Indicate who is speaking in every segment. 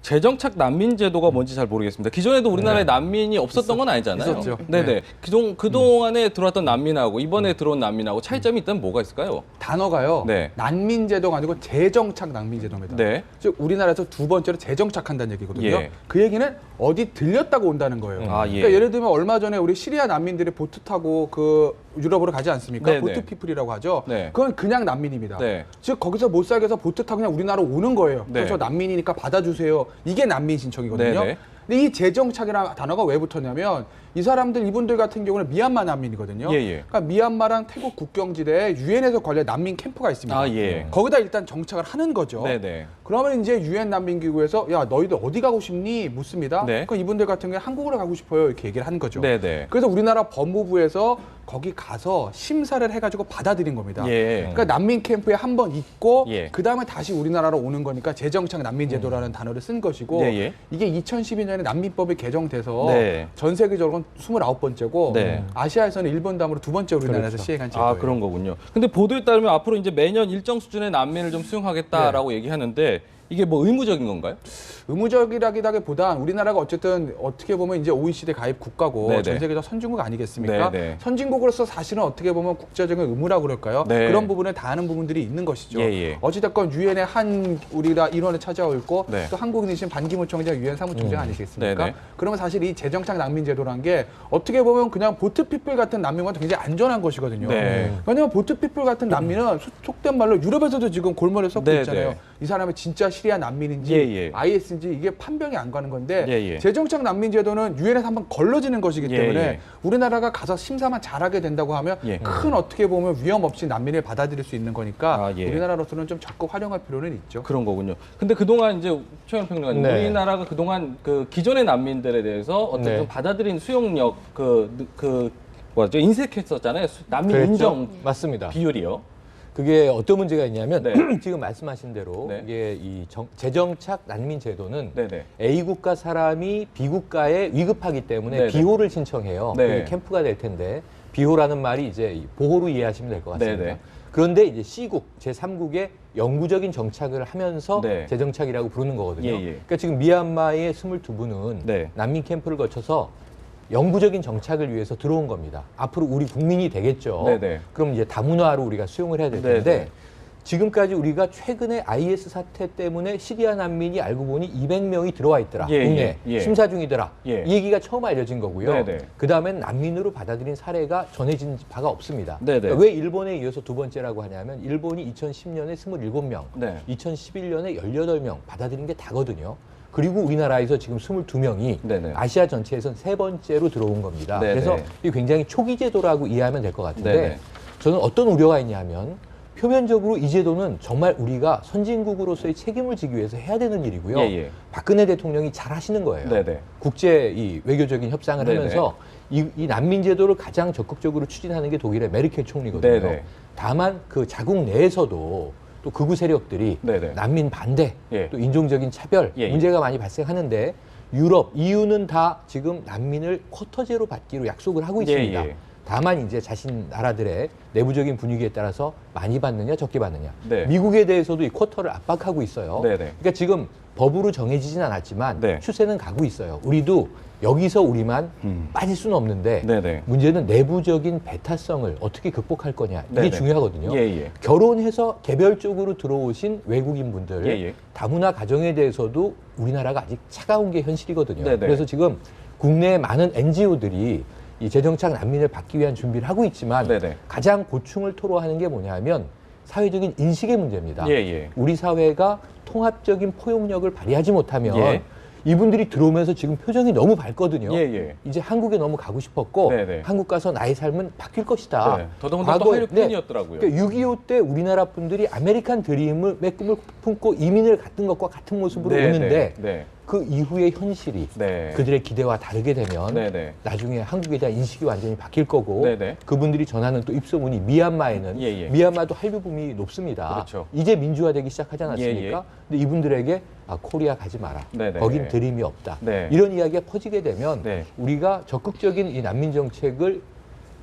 Speaker 1: 재정착 난민 제도가 뭔지 잘 모르겠습니다. 기존에도 우리나라에 난민이 없었던 건 아니잖아요.
Speaker 2: 있었죠.
Speaker 1: 네네. 그동안에 들어왔던 난민하고 이번에 들어온 난민하고 차이점이 있다면 뭐가 있을까요?
Speaker 2: 단어가요.
Speaker 1: 네.
Speaker 2: 난민 제도가 아니고 재정착 난민 제도입니다.
Speaker 1: 네.
Speaker 2: 즉 우리나라에서 두 번째로 재정착한다는 얘기거든요.
Speaker 1: 예.
Speaker 2: 그 얘기는 어디 들렸다고 온다는 거예요.
Speaker 1: 아, 예.
Speaker 2: 그러니까 예를 들면 얼마 전에 우리 시리아 난민들이 보트 타고 그 유럽으로 가지 않습니까?
Speaker 1: 네,
Speaker 2: 보트
Speaker 1: 네.
Speaker 2: 피플이라고 하죠.
Speaker 1: 네.
Speaker 2: 그건 그냥 난민입니다.
Speaker 1: 네.
Speaker 2: 즉 거기서 못 살게 해서 보트 타고 그냥 우리나라로 오는 거예요.
Speaker 1: 네.
Speaker 2: 그래서 난민이니까 받아주세요. 이게 난민 신청이거든요.
Speaker 1: 네, 네.
Speaker 2: 근데 이 재정착이라는 단어가 왜 붙었냐면 이 사람들 이분들 같은 경우는 미얀마 난민이거든요.
Speaker 1: 예, 예.
Speaker 2: 그러니까 미얀마랑 태국 국경지대에 유엔에서 관련 난민 캠프가 있습니다.
Speaker 1: 아, 예.
Speaker 2: 거기다 일단 정착을 하는 거죠.
Speaker 1: 네네.
Speaker 2: 그러면 이제 유엔 난민기구에서 야 너희들 어디 가고 싶니 묻습니다.
Speaker 1: 네.
Speaker 2: 그럼 이분들 같은 경우에 한국으로 가고 싶어요 이렇게 얘기를 한 거죠.
Speaker 1: 네네.
Speaker 2: 그래서 우리나라 법무부에서 거기 가서 심사를 해가지고 받아들인 겁니다.
Speaker 1: 예.
Speaker 2: 그러니까 난민 캠프에 한 번 있고
Speaker 1: 예.
Speaker 2: 그 다음에 다시 우리나라로 오는 거니까 재정착 난민제도라는 단어를 쓴 것이고
Speaker 1: 예, 예.
Speaker 2: 이게 2012년에 난민법이 개정돼서
Speaker 1: 네.
Speaker 2: 전 세계적으로는 29번째고
Speaker 1: 네.
Speaker 2: 아시아에서는 일본 다음으로 두 번째 우리나라에서
Speaker 3: 그렇죠.
Speaker 2: 시행한 제도예요.
Speaker 1: 아, 그런 거군요. 근데 보도에 따르면 앞으로 이제 매년 일정 수준의 난민을 좀 수용하겠다라고
Speaker 2: 네.
Speaker 1: 얘기하는데 이게 뭐 의무적인 건가요?
Speaker 2: 의무적이라기보단 우리나라가 어쨌든 어떻게 보면 이제 OECD 가입 국가고
Speaker 1: 네네.
Speaker 2: 전 세계적 선진국 아니겠습니까?
Speaker 1: 네네.
Speaker 2: 선진국으로서 사실은 어떻게 보면 국제적인 의무라고 그럴까요?
Speaker 1: 네.
Speaker 2: 그런 부분을 다하는 부분들이 있는 것이죠.
Speaker 1: 예, 예.
Speaker 2: 어찌됐건 유엔의 한 우리가 일원을 찾아와 있고
Speaker 1: 네.
Speaker 2: 또 한국인이신 반기문 총장 유엔 사무총장 아니시겠습니까?
Speaker 1: 네네.
Speaker 2: 그러면 사실 이 재정착 난민 제도란 게 어떻게 보면 그냥 보트피플 같은 난민과 굉장히 안전한 것이거든요.
Speaker 1: 네.
Speaker 2: 왜냐하면 보트피플 같은 난민은 속된 말로 유럽에서도 지금 골머리에 썩고
Speaker 1: 네네.
Speaker 2: 있잖아요. 이 사람이 진짜 시리아 난민인지
Speaker 1: 예, 예.
Speaker 2: IS인지 이게 판별이 안 가는 건데
Speaker 1: 예, 예.
Speaker 2: 재정착 난민 제도는 유엔에서 한번 걸러지는 것이기
Speaker 1: 예,
Speaker 2: 때문에
Speaker 1: 예.
Speaker 2: 우리나라가 가서 심사만 잘하게 된다고 하면
Speaker 1: 예.
Speaker 2: 큰 어떻게 보면 위험 없이 난민을 받아들일 수 있는 거니까
Speaker 1: 아, 예.
Speaker 2: 우리나라로서는 좀 적극 활용할 필요는 있죠.
Speaker 1: 그런 거군요. 근데 그동안 이제 최영 평론가님,
Speaker 3: 네.
Speaker 1: 우리나라가 그동안 그 기존의 난민들에 대해서 어떤
Speaker 3: 네.
Speaker 1: 좀 받아들인 수용력 뭐죠 인색했었잖아요. 난민
Speaker 3: 그랬죠?
Speaker 1: 인정
Speaker 3: 맞습니다.
Speaker 1: 비율이요.
Speaker 3: 그게 어떤 문제가 있냐면
Speaker 1: 네.
Speaker 3: 지금 말씀하신 대로
Speaker 1: 네.
Speaker 3: 이게 이 재정착 난민 제도는
Speaker 1: 네네.
Speaker 3: A 국가 사람이 B 국가에 위급하기 때문에
Speaker 1: 네네.
Speaker 3: 비호를 신청해요.
Speaker 1: 네.
Speaker 3: 그게 캠프가 될 텐데 비호라는 말이 이제 보호로 이해하시면 될 것 같습니다.
Speaker 1: 네네.
Speaker 3: 그런데 이제 C국 제3국에 영구적인 정착을 하면서
Speaker 1: 네.
Speaker 3: 재정착이라고 부르는 거거든요.
Speaker 1: 예, 예.
Speaker 3: 그러니까 지금 미얀마의 22분은
Speaker 1: 네.
Speaker 3: 난민 캠프를 거쳐서 영구적인 정착을 위해서 들어온 겁니다. 앞으로 우리 국민이 되겠죠.
Speaker 1: 네네.
Speaker 3: 그럼 이제 다문화로 우리가 수용을 해야 될 텐데
Speaker 1: 네네.
Speaker 3: 지금까지 우리가 최근에 IS 사태 때문에 시리아 난민이 알고 보니 200명이 들어와 있더라.
Speaker 1: 예,
Speaker 3: 국내에
Speaker 1: 예, 예.
Speaker 3: 심사 중이더라.
Speaker 1: 예.
Speaker 3: 이 얘기가 처음 알려진 거고요.
Speaker 1: 네네.
Speaker 3: 그다음엔 난민으로 받아들인 사례가 전해진 바가 없습니다.
Speaker 1: 네네.
Speaker 3: 그러니까 왜 일본에 이어서 두 번째라고 하냐면 일본이 2010년에 27명,
Speaker 1: 네.
Speaker 3: 2011년에 18명 받아들인 게 다거든요. 그리고 우리나라에서 지금 22명이
Speaker 1: 네네.
Speaker 3: 아시아 전체에선 세 번째로 들어온 겁니다.
Speaker 1: 네네.
Speaker 3: 그래서 이게 굉장히 초기 제도라고 이해하면 될 것 같은데
Speaker 1: 네네.
Speaker 3: 저는 어떤 우려가 있냐면 표면적으로 이 제도는 정말 우리가 선진국으로서의 책임을 지기 위해서 해야 되는 일이고요.
Speaker 1: 예, 예.
Speaker 3: 박근혜 대통령이 잘 하시는 거예요.
Speaker 1: 네네.
Speaker 3: 국제 이 외교적인 협상을
Speaker 1: 네네.
Speaker 3: 하면서 이 난민 제도를 가장 적극적으로 추진하는 게 독일의 메르켈 총리거든요.
Speaker 1: 네네.
Speaker 3: 다만 그 자국 내에서도 또 극우 세력들이
Speaker 1: 네네.
Speaker 3: 난민 반대,
Speaker 1: 예.
Speaker 3: 또 인종적인 차별
Speaker 1: 예, 예.
Speaker 3: 문제가 많이 발생하는데 유럽, EU는 다 지금 난민을 쿼터제로 받기로 약속을 하고 있습니다.
Speaker 1: 예, 예.
Speaker 3: 다만 이제 자신 나라들의 내부적인 분위기에 따라서 많이 받느냐 적게 받느냐.
Speaker 1: 네.
Speaker 3: 미국에 대해서도 이 쿼터를 압박하고 있어요.
Speaker 1: 네네.
Speaker 3: 그러니까 지금 법으로 정해지진 않았지만
Speaker 1: 네.
Speaker 3: 추세는 가고 있어요. 우리도 여기서 우리만 빠질 수는 없는데
Speaker 1: 네네.
Speaker 3: 문제는 내부적인 배타성을 어떻게 극복할 거냐. 이게
Speaker 1: 네네.
Speaker 3: 중요하거든요.
Speaker 1: 예, 예.
Speaker 3: 결혼해서 개별적으로 들어오신 외국인 분들
Speaker 1: 예, 예.
Speaker 3: 다문화 가정에 대해서도 우리나라가 아직 차가운 게 현실이거든요.
Speaker 1: 네네.
Speaker 3: 그래서 지금 국내의 많은 NGO들이 이 재정착 난민을 받기 위한 준비를 하고 있지만
Speaker 1: 네네.
Speaker 3: 가장 고충을 토로하는 게 뭐냐면 사회적인 인식의 문제입니다.
Speaker 1: 예, 예.
Speaker 3: 우리 사회가 통합적인 포용력을 발휘하지 못하면
Speaker 1: 예.
Speaker 3: 이분들이 들어오면서 지금 표정이 너무 밝거든요.
Speaker 1: 예, 예.
Speaker 3: 이제 한국에 너무 가고 싶었고
Speaker 1: 네네.
Speaker 3: 한국 가서 나의 삶은 바뀔 것이다.
Speaker 1: 네. 더더군다나 또 한류 팬이었더라고요.
Speaker 3: 그러니까 6.25 때 우리나라 분들이 아메리칸 드림을 꿈을 품고 이민을 갔던 것과 같은 모습으로
Speaker 1: 네,
Speaker 3: 오는데
Speaker 1: 네.
Speaker 3: 그 이후의 현실이
Speaker 1: 네.
Speaker 3: 그들의 기대와 다르게 되면
Speaker 1: 네네.
Speaker 3: 나중에 한국에 대한 인식이 완전히 바뀔 거고
Speaker 1: 네네.
Speaker 3: 그분들이 전하는 또 입소문이 미얀마에는
Speaker 1: 예, 예.
Speaker 3: 미얀마도 한류 붐이 높습니다.
Speaker 1: 그렇죠.
Speaker 3: 이제 민주화되기 시작하지 않았습니까?
Speaker 1: 예, 예.
Speaker 3: 근데 이분들에게 코리아 가지 마라.
Speaker 1: 네네.
Speaker 3: 거긴 드림이 없다.
Speaker 1: 네.
Speaker 3: 이런 이야기가 퍼지게 되면
Speaker 1: 네.
Speaker 3: 우리가 적극적인 이 난민 정책을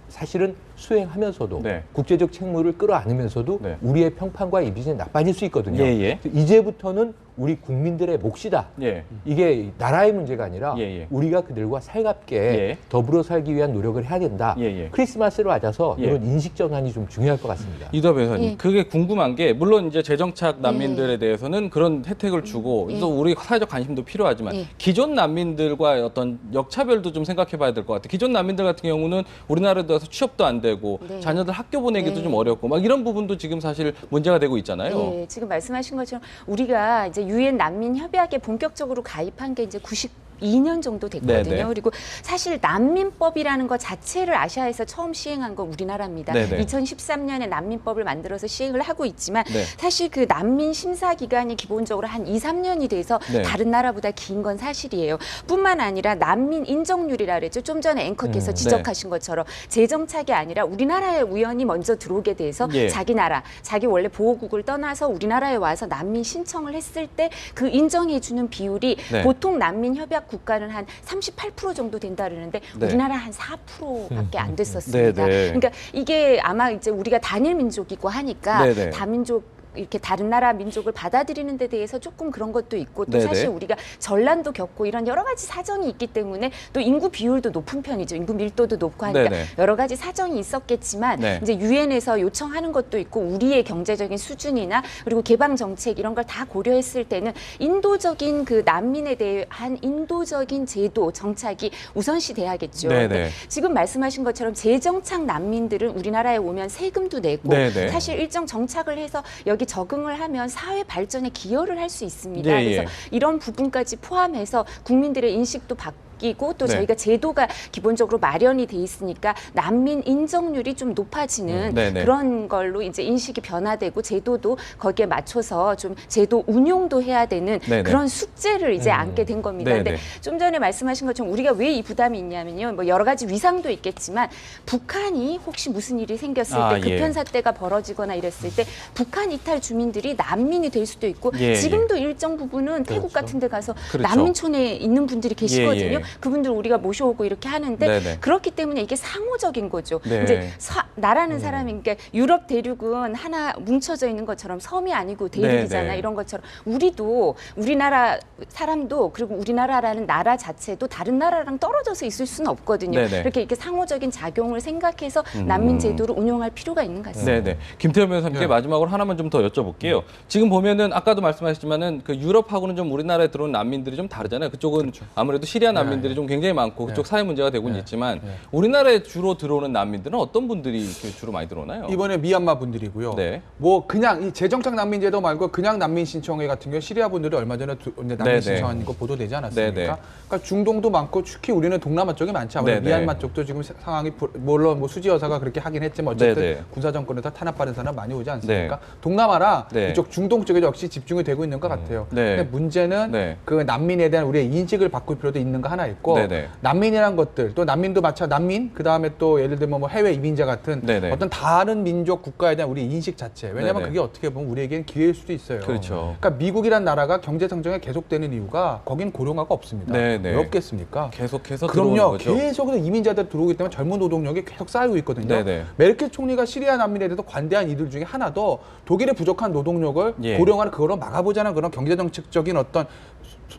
Speaker 3: 사실은 수행하면서도
Speaker 1: 네.
Speaker 3: 국제적 책무를 끌어안으면서도
Speaker 1: 네.
Speaker 3: 우리의 평판과 이미지는 나빠질 수 있거든요.
Speaker 1: 예, 예.
Speaker 3: 이제부터는 우리 국민들의 몫이다.
Speaker 1: 예.
Speaker 3: 이게 나라의 문제가 아니라
Speaker 1: 예, 예.
Speaker 3: 우리가 그들과 살갑게
Speaker 1: 예.
Speaker 3: 더불어 살기 위한 노력을 해야 된다.
Speaker 1: 예, 예.
Speaker 3: 크리스마스를 맞아서
Speaker 1: 예.
Speaker 3: 이런 인식 전환이 좀 중요할 것 같습니다.
Speaker 1: 이더 변호사님,
Speaker 4: 예.
Speaker 1: 그게 궁금한 게 물론 이제 재정착 난민들에 대해서는 그런 혜택을 주고
Speaker 4: 예.
Speaker 1: 또 우리 사회적 관심도 필요하지만
Speaker 4: 예.
Speaker 1: 기존 난민들과의 어떤 역차별도 좀 생각해봐야 될 것 같아요. 기존 난민들 같은 경우는 우리나라에 들어서 취업도 안 되고
Speaker 4: 네.
Speaker 1: 자녀들 학교 보내기도
Speaker 4: 네.
Speaker 1: 좀 어렵고 막 이런 부분도 지금 사실 문제가 되고 있잖아요.
Speaker 4: 예, 지금 말씀하신 것처럼 우리가 이제 유엔 난민 협약에 본격적으로 가입한 게 이제 92년 정도 됐거든요.
Speaker 1: 네네.
Speaker 4: 그리고 사실 난민법이라는 것 자체를 아시아에서 처음 시행한 건 우리나라입니다.
Speaker 1: 네네.
Speaker 4: 2013년에 난민법을 만들어서 시행을 하고 있지만
Speaker 1: 네.
Speaker 4: 사실 그 난민 심사 기간이 기본적으로 한 2, 3년이 돼서
Speaker 1: 네.
Speaker 4: 다른 나라보다 긴 건 사실이에요. 뿐만 아니라 난민 인정률이라 그랬죠. 좀 전에 앵커께서
Speaker 1: 네.
Speaker 4: 지적하신 것처럼 재정착이 아니라 우리나라에 우연히 먼저 들어오게 돼서
Speaker 1: 예.
Speaker 4: 자기 나라, 자기 원래 보호국을 떠나서 우리나라에 와서 난민 신청을 했을 때 그 인정해주는 비율이
Speaker 1: 네.
Speaker 4: 보통 난민 협약 국가는 한 38% 정도 된다 그러는데
Speaker 1: 네.
Speaker 4: 우리나라 한 4%밖에 안 됐었습니다.
Speaker 1: 네, 네.
Speaker 4: 그러니까 이게 아마 이제 우리가 단일 민족이고 하니까
Speaker 1: 네, 네.
Speaker 4: 다민족 이렇게 다른 나라 민족을 받아들이는 데 대해서 조금 그런 것도 있고 또
Speaker 1: 네네.
Speaker 4: 사실 우리가 전란도 겪고 이런 여러 가지 사정이 있기 때문에 또 인구 비율도 높은 편이죠. 인구 밀도도 높고 하니까
Speaker 1: 네네.
Speaker 4: 여러 가지 사정이 있었겠지만
Speaker 1: 네.
Speaker 4: 이제 유엔에서 요청하는 것도 있고 우리의 경제적인 수준이나 그리고 개방 정책 이런 걸 다 고려했을 때는 인도적인 그 난민에 대한 인도적인 제도 정착이 우선시 돼야겠죠.
Speaker 1: 네네.
Speaker 4: 근데 지금 말씀하신 것처럼 재정착 난민들은 우리나라에 오면 세금도 내고
Speaker 1: 네네.
Speaker 4: 사실 일정 정착을 해서 여기 적응을 하면 사회 발전에 기여를 할 수 있습니다.
Speaker 1: 예, 예.
Speaker 4: 그래서 이런 부분까지 포함해서 국민들의 인식도 바뀌고 또
Speaker 1: 네.
Speaker 4: 저희가 제도가 기본적으로 마련이 돼 있으니까 난민 인정률이 좀 높아지는
Speaker 1: 네네.
Speaker 4: 그런 걸로 이제 인식이 변화되고 제도도 거기에 맞춰서 좀 제도 운용도 해야 되는
Speaker 1: 네네.
Speaker 4: 그런 숙제를 이제 안게 된 겁니다.
Speaker 1: 네네.
Speaker 4: 근데 좀 전에 말씀하신 것처럼 우리가 왜 이 부담이 있냐면요. 뭐 여러 가지 위상도 있겠지만 북한이 혹시 무슨 일이 생겼을
Speaker 1: 아,
Speaker 4: 때
Speaker 1: 예.
Speaker 4: 급현 사태가 벌어지거나 이랬을 때 북한 이탈 주민들이 난민이 될 수도 있고
Speaker 1: 예,
Speaker 4: 지금도 일정 부분은 태국
Speaker 3: 그렇죠.
Speaker 4: 같은 데 가서
Speaker 1: 그렇죠.
Speaker 4: 난민촌에 있는 분들이 계시거든요.
Speaker 1: 예, 예.
Speaker 4: 그분들 우리가 모셔오고 이렇게 하는데
Speaker 1: 네네.
Speaker 4: 그렇기 때문에 이게 상호적인 거죠.
Speaker 1: 네.
Speaker 4: 이제 나라는 사람이 그러니까 유럽 대륙은 하나 뭉쳐져 있는 것처럼 섬이 아니고 대륙이잖아.
Speaker 1: 네네.
Speaker 4: 이런 것처럼 우리도 우리나라 사람도 그리고 우리나라라는 나라 자체도 다른 나라랑 떨어져서 있을 수는 없거든요.
Speaker 1: 네네.
Speaker 4: 이렇게 상호적인 작용을 생각해서 난민 제도를 운용할 필요가 있는 것 같습니다.
Speaker 1: 네네. 김태현 변호사님께
Speaker 2: 네.
Speaker 1: 마지막으로 하나만 좀 더 여쭤볼게요. 지금 보면은 아까도 말씀하셨지만은 그 유럽하고는 좀 우리나라에 들어온 난민들이 좀 다르잖아요. 그쪽은 아무래도 시리아 난민들이 좀 굉장히 많고 그쪽 사회 문제가 되고는 있지만 우리나라에 주로 들어오는 난민들은 어떤 분들이 이렇게 주로 많이 들어오나요?
Speaker 2: 이번에 미얀마 분들이고요.
Speaker 1: 네.
Speaker 2: 뭐 그냥 이 재정착 난민제도 말고 그냥 난민 신청회 같은 경우 시리아 분들이 얼마 전에 난민
Speaker 1: 네네.
Speaker 2: 신청한 거 보도되지 않았습니까?
Speaker 1: 네네.
Speaker 2: 그러니까 중동도 많고 특히 우리는 동남아 쪽이 많지 아무래도
Speaker 1: 네네.
Speaker 2: 미얀마 쪽도 지금 상황이 물론 뭐 수지 여사가 그렇게 하긴 했지만 어쨌든
Speaker 1: 네네.
Speaker 2: 군사 정권에서 탄압받은 사람 많이 오지 않습니까?
Speaker 1: 네.
Speaker 2: 동남아라
Speaker 1: 네.
Speaker 2: 이쪽 중동 쪽에 역시 집중이 되고 있는 것 같아요.
Speaker 1: 네.
Speaker 2: 근데 문제는
Speaker 1: 네.
Speaker 2: 그 난민에 대한 우리의 인식을 바꿀 필요도 있는 거 하나 있고
Speaker 1: 네네.
Speaker 2: 난민이란 것들 또 난민도 난민 그 다음에 또 예를 들면 뭐 해외 이민자 같은
Speaker 1: 네네.
Speaker 2: 어떤 다른 민족 국가에 대한 우리 인식 자체 왜냐하면
Speaker 1: 네네.
Speaker 2: 그게 어떻게 보면 우리에게는 기회일 수도 있어요.
Speaker 1: 그렇죠.
Speaker 2: 그러니까 미국이란 나라가 경제 성장이 계속되는 이유가 거긴 고령화가 없습니다.
Speaker 1: 네네.
Speaker 2: 왜 없겠습니까?
Speaker 1: 계속해서 들어오는
Speaker 2: 그럼요.
Speaker 1: 거죠.
Speaker 2: 계속해서 이민자들 들어오기 때문에 젊은 노동력이 계속 쌓이고 있거든요.
Speaker 1: 네네.
Speaker 2: 메르켈 총리가 시리아 난민에 대해서 관대한 이들 중에 하나도 독일의 부족한 노동력을
Speaker 1: 예.
Speaker 2: 고령화를 그거로 막아보자는 그런 경제정책적인 어떤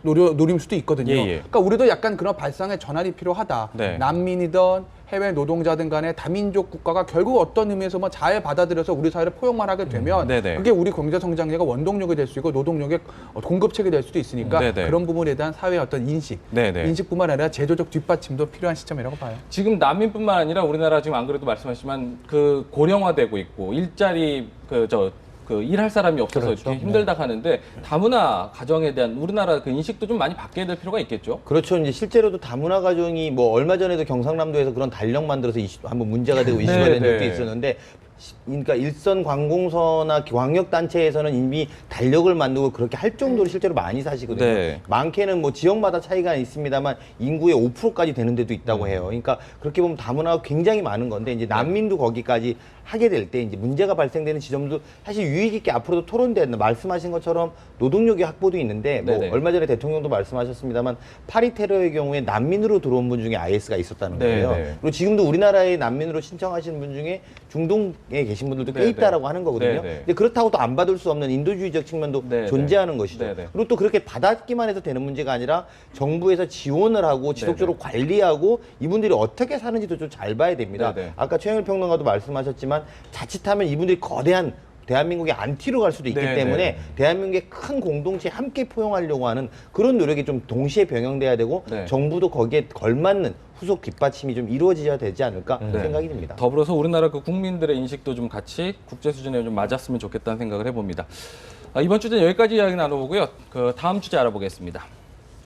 Speaker 2: 노림수도 있거든요.
Speaker 1: 예, 예.
Speaker 2: 그러니까 우리도 약간 그런 발상의 전환이 필요하다.
Speaker 1: 네.
Speaker 2: 난민이든 해외 노동자든 간에 다민족 국가가 결국 어떤 의미에서 뭐 잘 받아들여서 우리 사회를 포용만 하게 되면
Speaker 1: 네네.
Speaker 2: 그게 우리 경제 성장률의 원동력이 될 수 있고 노동력의 공급책이 될 수도 있으니까
Speaker 1: 네네.
Speaker 2: 그런 부분에 대한 사회의 어떤 인식, 인식뿐만 아니라 제도적 뒷받침도 필요한 시점이라고 봐요.
Speaker 1: 지금 난민뿐만 아니라 우리나라 지금 안 그래도 말씀하셨지만 그 고령화되고 있고 일자리 그 일할 사람이 없어서
Speaker 3: 그렇죠.
Speaker 1: 이렇게 힘들다 하는데 다문화 가정에 대한 우리나라 그 인식도 좀 많이 바뀌어야 될 필요가 있겠죠.
Speaker 5: 그렇죠. 이제 실제로도 다문화 가정이 뭐 얼마 전에도 경상남도에서 그런 달력 만들어서 한번 문제가 되고 이슈가 된 적도 있었는데 그러니까 일선 관공서나 광역단체에서는 이미 달력을 만들고 그렇게 할 정도로 실제로 많이 사시거든요.
Speaker 1: 네.
Speaker 5: 많게는 뭐 지역마다 차이가 있습니다만 인구의 5%까지 되는 데도 있다고 해요. 그러니까 그렇게 보면 다문화가 굉장히 많은 건데 이제 난민도 거기까지 하게 될 때 이제 문제가 발생되는 지점도 사실 유익 있게 앞으로도 토론된다. 말씀하신 것처럼 노동력의 확보도 있는데 뭐
Speaker 1: 네네.
Speaker 5: 얼마 전에 대통령도 말씀하셨습니다만 파리 테러의 경우에 난민으로 들어온 분 중에 IS가 있었다는 거예요.
Speaker 1: 네네.
Speaker 5: 그리고 지금도 우리나라에 난민으로 신청하시는 분 중에 중동에 계신 분들도 꽤
Speaker 1: 네네.
Speaker 5: 있다라고 하는 거거든요.
Speaker 1: 네네.
Speaker 5: 근데 그렇다고 또 안 받을 수 없는 인도주의적 측면도
Speaker 1: 네네.
Speaker 5: 존재하는 것이죠.
Speaker 1: 네네.
Speaker 5: 그리고 또 그렇게 받았기만 해서 되는 문제가 아니라 정부에서 지원을 하고 지속적으로 관리하고 이분들이 어떻게 사는지도 좀 잘 봐야 됩니다.
Speaker 1: 네네.
Speaker 5: 아까 최영일 평론가도 말씀하셨지만 자칫하면 이분들이 거대한 대한민국의 안티로 갈 수도 있기
Speaker 1: 네네.
Speaker 5: 때문에 대한민국의 큰 공동체에 함께 포용하려고 하는 그런 노력이 좀 동시에 병행돼야 되고
Speaker 1: 네.
Speaker 5: 정부도 거기에 걸맞는 후속 뒷받침이 좀 이루어져야 되지 않을까 생각이 듭니다.
Speaker 1: 더불어서 우리나라 그 국민들의 인식도 좀 같이 국제 수준에 좀 맞았으면 좋겠다는 생각을 해봅니다. 이번 주제는 여기까지 이야기 나눠보고요. 그 다음 주제 알아보겠습니다.